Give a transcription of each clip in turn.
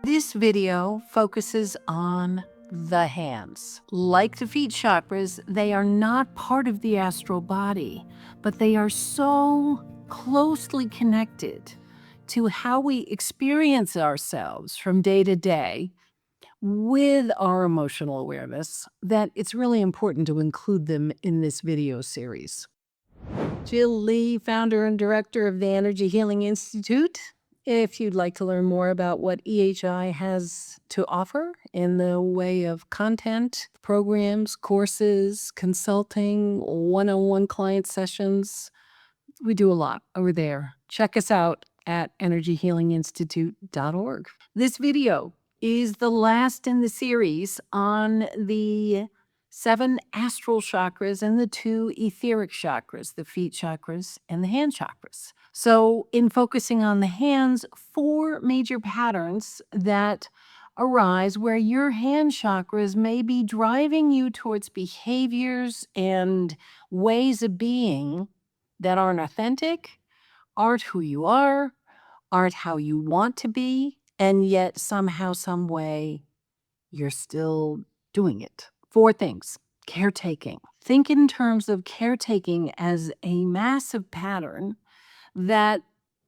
This video focuses on the hands. Like the feet chakras, they are not part of the astral body, but they are so closely connected to how we experience ourselves from day to day with our emotional awareness that it's really important to include them in this video series. Jill Leigh, founder and director of the Energy Healing Institute. If you'd like to learn more about what EHI has to offer in the way of content, programs, courses, consulting, one-on-one client sessions, we do a lot over there. Check us out at energyhealinginstitute.org. This video is the last in the series on the 7 astral chakras and the 2 etheric chakras, the feet chakras and the hand chakras. So in focusing on the hands, 4 major patterns that arise where your hand chakras may be driving you towards behaviors and ways of being that aren't authentic, aren't who you are, aren't how you want to be, and yet somehow, some way, you're still doing it. 4 things. Caretaking. Think in terms of caretaking as a massive pattern that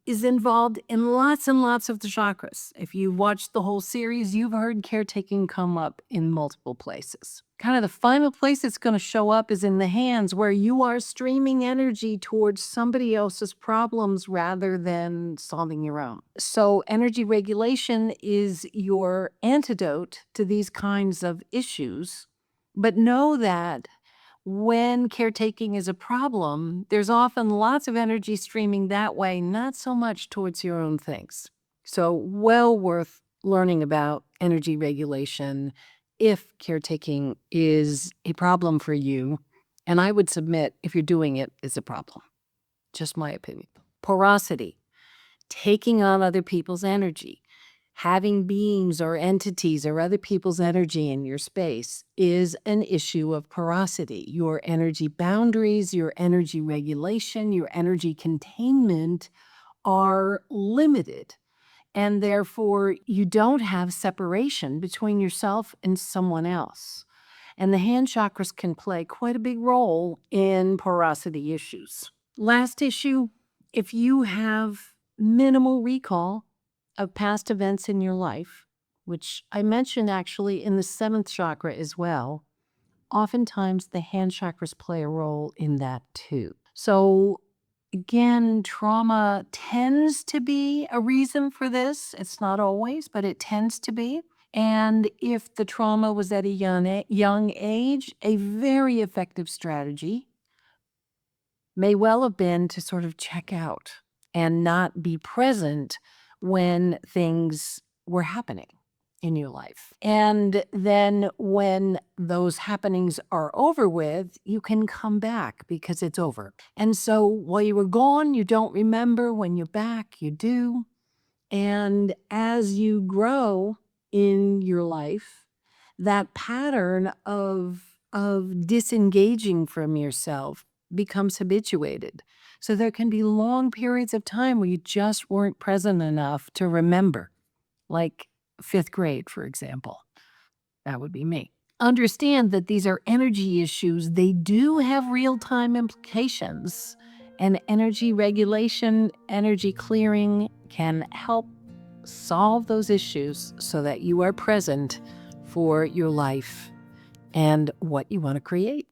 is involved in lots and lots of the chakras. If you've watched the whole series, you've heard caretaking come up in multiple places. Kind of the final place it's going to show up is in the hands, where you are streaming energy towards somebody else's problems rather than solving your own. So energy regulation is your antidote to these kinds of issues. But know that when caretaking is a problem, there's often lots of energy streaming that way, not so much towards your own things. So well worth learning about energy regulation if caretaking is a problem for you. And I would submit, if you're doing it, it's a problem. Just my opinion. Porosity. Taking on other people's energy. Having beings or entities or other people's energy in your space is an issue of porosity. Your energy boundaries, your energy regulation, your energy containment are limited. And therefore, you don't have separation between yourself and someone else. And the hand chakras can play quite a big role in porosity issues. Last issue, if you have minimal recall of past events in your life, which I mentioned actually in the 7th chakra as well, oftentimes the hand chakras play a role in that too. So again, trauma tends to be a reason for this. It's not always, but it tends to be. And if the trauma was at a young age, a very effective strategy may well have been to sort of check out and not be present when things were happening in your life. And then when those happenings are over with, you can come back because it's over. And so while you were gone, you don't remember. When you're back, you do. And as you grow in your life, that pattern of disengaging from yourself becomes habituated. So there can be long periods of time where you just weren't present enough to remember, like 5th grade, for example. That would be me. Understand that these are energy issues. They do have real-time implications, and energy regulation, energy clearing can help solve those issues so that you are present for your life and what you want to create.